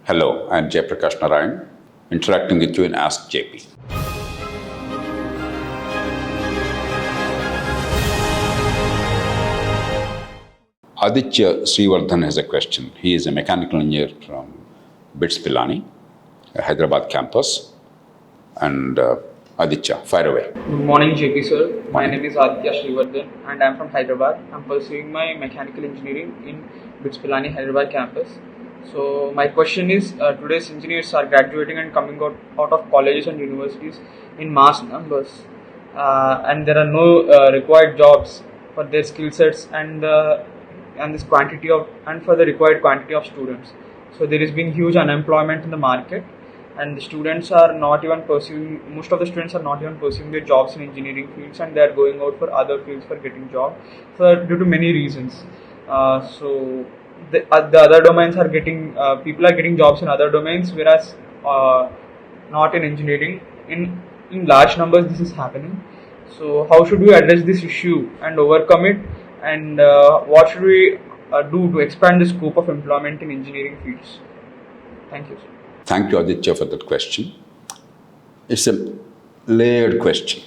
Hello, I'm Jayaprakash Narayan, interacting with you in Ask JP. Aditya Srivardhan has a question. He is a mechanical engineer from BITS Pilani, Hyderabad campus. And Aditya, fire away. Good morning, JP sir. My Morning. name is Aditya Srivardhan and I am from Hyderabad. I am pursuing my mechanical engineering in BITS Pilani, Hyderabad campus. So my question is, today's engineers are graduating and coming out of colleges and universities in mass numbers, and there are no required jobs for their skill sets and this quantity of and for the required quantity of students. So there has been huge unemployment in the market, and the students are not even pursuing. Most of the students are not even pursuing their jobs in engineering fields, and they are going out for other fields for getting job, due to many reasons. So the other domains are getting people are getting jobs in other domains, whereas not in engineering. In large numbers, this is happening. So how should we address this issue and overcome it? And what should we do to expand the scope of employment in engineering fields? Thank you, sir. Thank you, Aditya, for that question. It's a layered question.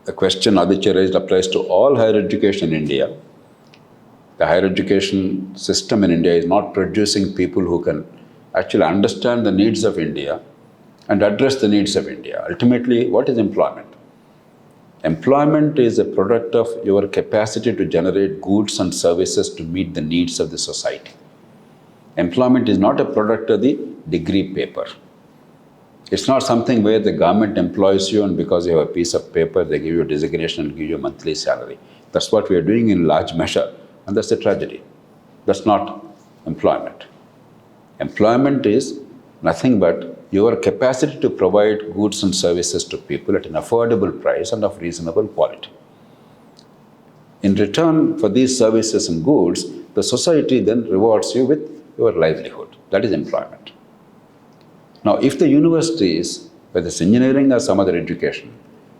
The question Aditya raised applies to all higher education in India. The higher education system in India is not producing people who can actually understand the needs of India and address the needs of India. Ultimately, what is employment? Employment is a product of your capacity to generate goods and services to meet the needs of the society. Employment is not a product of the degree paper. It's not something where the government employs you and because you have a piece of paper, they give you a designation and give you a monthly salary. That's what we are doing in large measure, and that's a tragedy. That's not employment. Employment is nothing but your capacity to provide goods and services to people at an affordable price and of reasonable quality. In return for these services and goods, the society then rewards you with your livelihood. That is employment. Now, if the universities, whether it's engineering or some other education,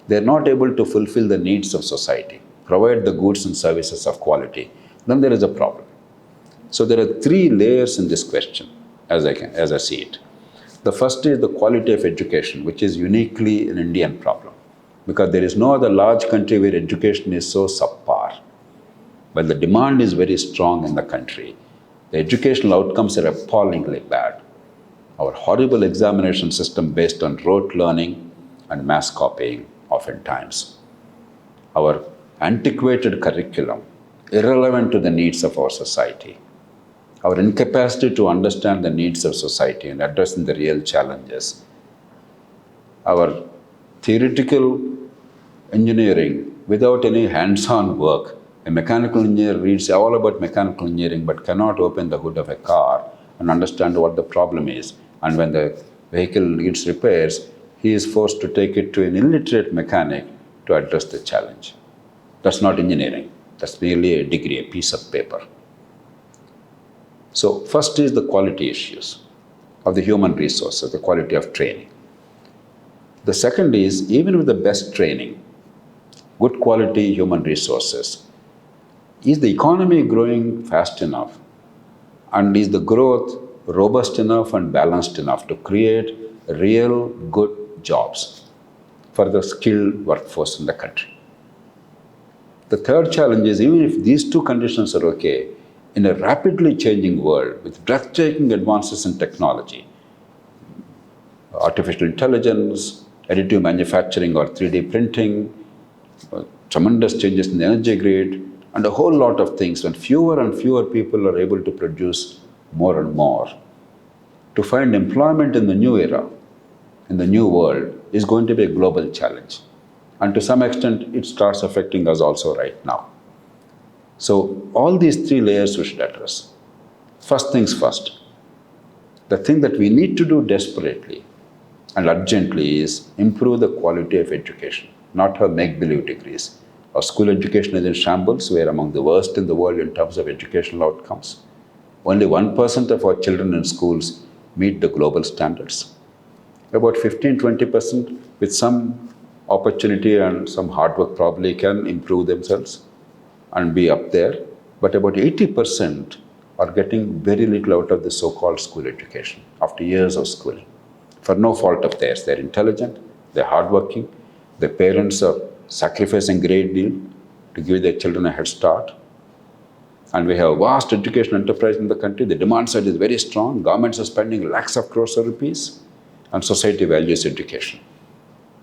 they are not able to fulfill the needs of society, provide the goods and services of quality, then there is a problem. So there are three layers in this question, as I see it. The first is the quality of education, which is uniquely an Indian problem, because there is no other large country where education is so subpar. But the demand is very strong in the country. The educational outcomes are appallingly bad. Our horrible examination system based on rote learning and mass copying oftentimes. Our antiquated curriculum, irrelevant to the needs of our society. Our incapacity to understand the needs of society and addressing the real challenges. Our theoretical engineering without any hands-on work. A mechanical engineer reads all about mechanical engineering but cannot open the hood of a car and understand what the problem is. And when the vehicle needs repairs, he is forced to take it to an illiterate mechanic to address the challenge. That's not engineering. That's merely a degree, a piece of paper. So first is the quality issues of the human resources, the quality of training. The second is, even with the best training, good quality human resources, is the economy growing fast enough? And is the growth robust enough and balanced enough to create real good jobs for the skilled workforce in the country? The third challenge is, even if these two conditions are okay, in a rapidly changing world with breathtaking advances in technology, artificial intelligence, additive manufacturing or 3D printing, tremendous changes in the energy grid, and a whole lot of things, when fewer and fewer people are able to produce more and more, to find employment in the new era, in the new world, is going to be a global challenge. And to some extent, it starts affecting us also right now. So all these three layers we should address. First things first. The thing that we need to do desperately and urgently is improve the quality of education, not have make-believe degrees. Our school education is in shambles. We are among the worst in the world in terms of educational outcomes. Only 1% of our children in schools meet the global standards. About 15-20% with some opportunity and some hard work probably can improve themselves and be up there. But about 80% are getting very little out of the so-called school education after years of schooling. For no fault of theirs. They're intelligent, they're hardworking, their parents are sacrificing a great deal to give their children a head start. And we have a vast education enterprise in the country. The demand side is very strong. Governments are spending lakhs of crores of rupees, and society values education.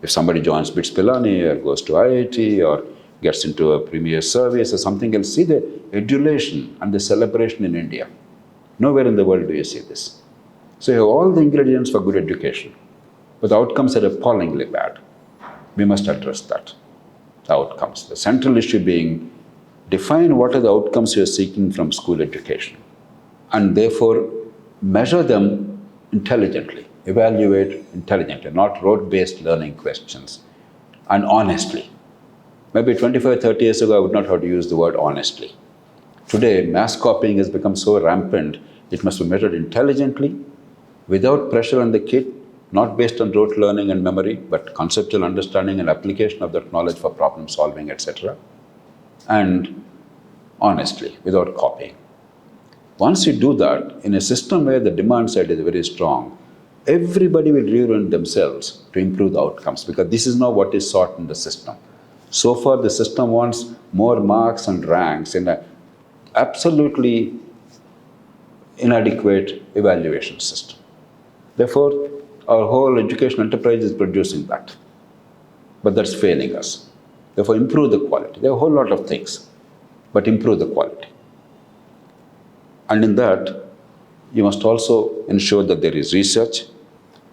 If somebody joins BITS Pilani or goes to IIT or gets into a premier service or something else, see the adulation and the celebration in India. Nowhere in the world do you see this. So you have all the ingredients for good education, but the outcomes are appallingly bad. We must address that. The outcomes. The central issue being define what are the outcomes you are seeking from school education and therefore measure them intelligently, evaluate intelligently, not rote-based learning questions, and honestly. Maybe 25, 30 years ago, I would not have to use the word honestly. Today, mass copying has become so rampant, it must be measured intelligently, without pressure on the kid, not based on rote learning and memory, but conceptual understanding and application of that knowledge for problem solving, etc. And honestly, without copying. Once you do that, in a system where the demand side is very strong, everybody will reorient themselves to improve the outcomes because this is not what is sought in the system. So far, the system wants more marks and ranks in an absolutely inadequate evaluation system. Therefore, our whole education enterprise is producing that. But that's failing us. Therefore, improve the quality. There are a whole lot of things, but improve the quality. And in that, you must also ensure that there is research,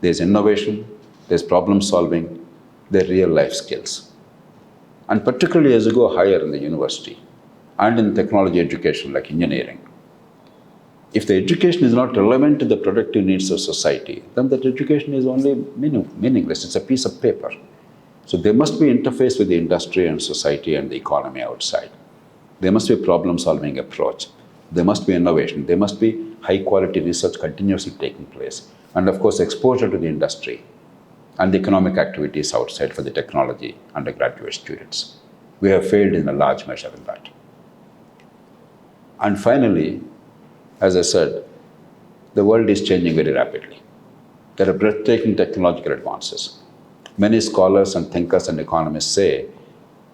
there's innovation, there's problem solving, there are real life skills. And particularly as you go higher in the university and in technology education like engineering, if the education is not relevant to the productive needs of society, then that education is only meaningless. It's a piece of paper. So there must be interface with the industry and society and the economy outside. There must be a problem-solving approach. There must be innovation. There must be high-quality research continuously taking place. And of course, exposure to the industry and the economic activities outside for the technology undergraduate students. We have failed in a large measure in that. And finally, as I said, the world is changing very rapidly. There are breathtaking technological advances. Many scholars and thinkers and economists say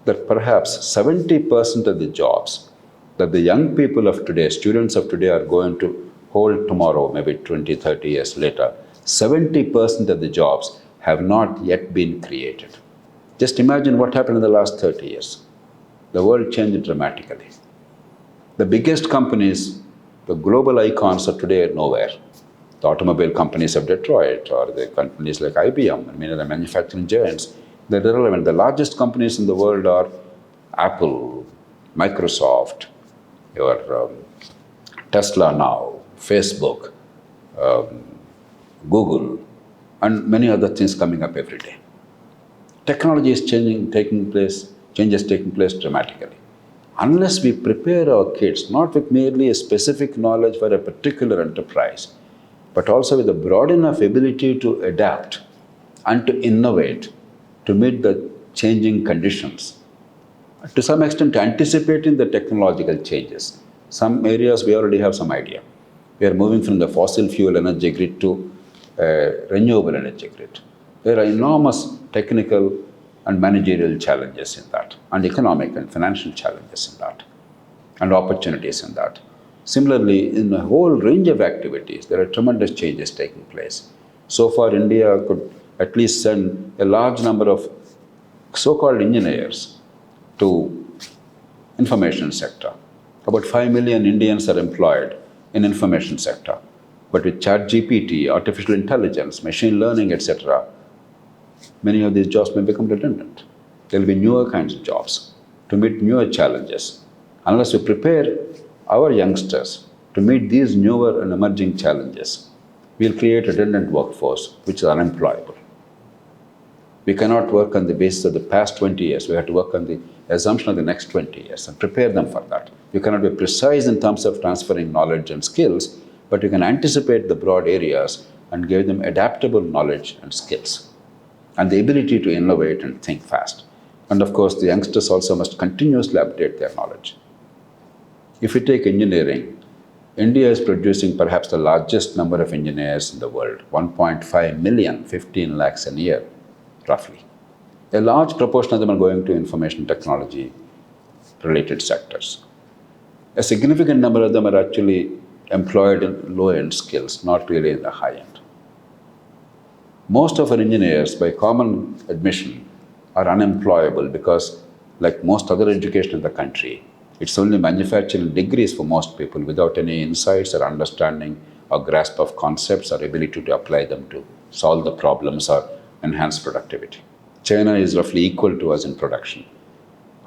that perhaps 70% of the jobs that the young people of today, students of today are going to hold tomorrow, maybe 20, 30 years later, 70% of the jobs have not yet been created. Just imagine what happened in the last 30 years. The world changed dramatically. The biggest companies, the global icons of today are nowhere. The automobile companies of Detroit or the companies like IBM, the manufacturing giants, they're irrelevant. The largest companies in the world are Apple, Microsoft, your Tesla now, Facebook, Google, and many other things coming up every day. Technology is changes taking place dramatically. Unless we prepare our kids, not with merely a specific knowledge for a particular enterprise, but also with a broad enough ability to adapt and to innovate to meet the changing conditions. To some extent, anticipating the technological changes. Some areas we already have some idea. We are moving from the fossil fuel energy grid to renewable energy grid. There are enormous technical and managerial challenges in that, and economic and financial challenges in that, and opportunities in that. Similarly, in a whole range of activities, there are tremendous changes taking place. So far, India could at least send a large number of so-called engineers to information sector. About 5 million Indians are employed in information sector. But with ChatGPT, artificial intelligence, machine learning, etc., many of these jobs may become redundant. There will be newer kinds of jobs to meet newer challenges. Unless we prepare our youngsters to meet these newer and emerging challenges, we'll create a redundant workforce which is unemployable. We cannot work on the basis of the past 20 years. We have to work on the assumption of the next 20 years and prepare them for that. You cannot be precise in terms of transferring knowledge and skills, but you can anticipate the broad areas and give them adaptable knowledge and skills and the ability to innovate and think fast. And of course, the youngsters also must continuously update their knowledge. If you take engineering, India is producing perhaps the largest number of engineers in the world, 1.5 million, 15 lakhs a year, roughly. A large proportion of them are going to information technology related sectors. A significant number of them are actually employed in low-end skills, not really in the high-end. Most of our engineers, by common admission, are unemployable because, like most other education in the country, it's only manufacturing degrees for most people without any insights or understanding or grasp of concepts or ability to apply them to solve the problems or enhance productivity. China is roughly equal to us in production.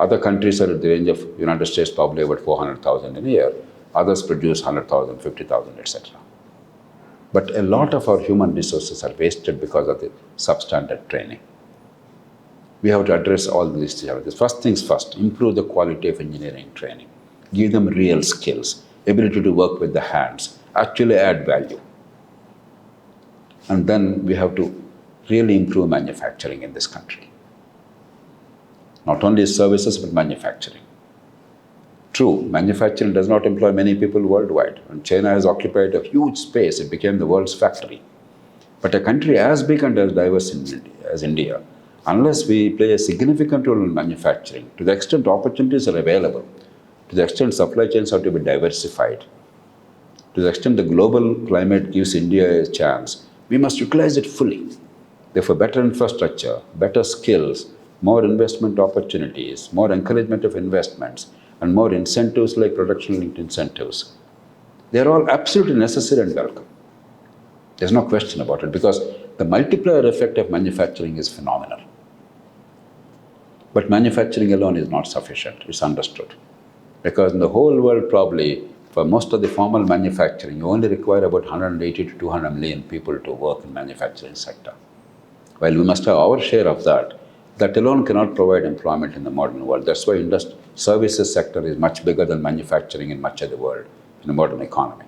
Other countries are at the range of United States, probably about 400,000 in a year. Others produce 100,000, 50,000, etc. But a lot of our human resources are wasted because of the substandard training. We have to address all these challenges. First things first, improve the quality of engineering training. Give them real skills, ability to work with the hands, actually add value. And then we have to really improve manufacturing in this country. Not only services, but manufacturing. True, manufacturing does not employ many people worldwide. And China has occupied a huge space. It became the world's factory. But a country as big and as diverse as India, unless we play a significant role in manufacturing, to the extent opportunities are available, to the extent supply chains have to be diversified, to the extent the global climate gives India a chance, we must utilize it fully. Therefore, better infrastructure, better skills, more investment opportunities, more encouragement of investments, and more incentives like production-linked incentives. They are all absolutely necessary and welcome. There's no question about it because the multiplier effect of manufacturing is phenomenal. But manufacturing alone is not sufficient, it's understood. Because in the whole world, probably, for most of the formal manufacturing, you only require about 180 to 200 million people to work in manufacturing sector. While we must have our share of that, that alone cannot provide employment in the modern world. That's why services sector is much bigger than manufacturing in much of the world, in the modern economy.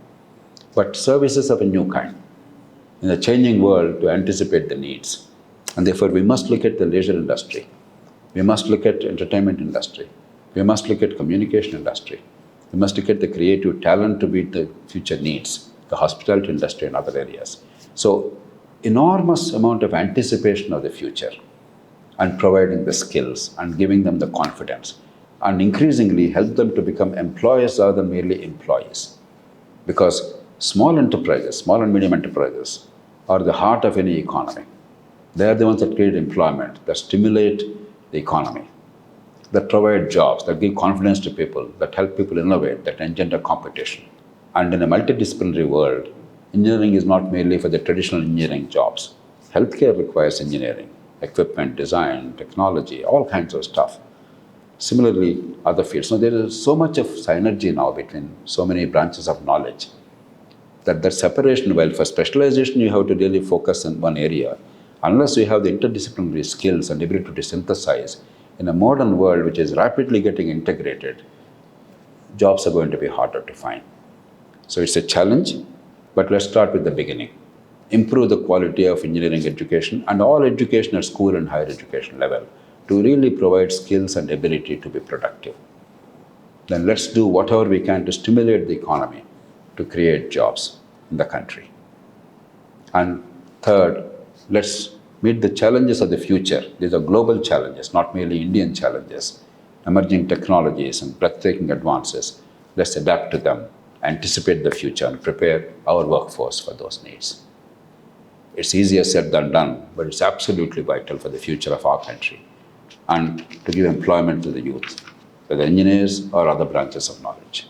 But services of a new kind, in a changing world, to anticipate the needs. And therefore, we must look at the leisure industry. We must look at entertainment industry. We must look at communication industry. We must look at the creative talent to meet the future needs, the hospitality industry and other areas. So, enormous amount of anticipation of the future and providing the skills and giving them the confidence and increasingly help them to become employers rather than merely employees. Because small enterprises, small and medium enterprises are the heart of any economy. They are the ones that create employment, that stimulate the economy, that provide jobs, that give confidence to people, that help people innovate, that engender competition. And in a multidisciplinary world, engineering is not merely for the traditional engineering jobs. Healthcare requires engineering, equipment, design, technology, all kinds of stuff. Similarly, other fields. So there is so much of synergy now between so many branches of knowledge that separation, while for specialization you have to really focus on one area, unless we have the interdisciplinary skills and ability to synthesize, in a modern world which is rapidly getting integrated, jobs are going to be harder to find. So it's a challenge, but let's start with the beginning. Improve the quality of engineering education and all education at school and higher education level to really provide skills and ability to be productive. Then let's do whatever we can to stimulate the economy to create jobs in the country. And third, let's meet the challenges of the future. These are global challenges, not merely Indian challenges. Emerging technologies and breathtaking advances. Let's adapt to them, anticipate the future, and prepare our workforce for those needs. It's easier said than done, but it's absolutely vital for the future of our country and to give employment to the youth, whether engineers or other branches of knowledge.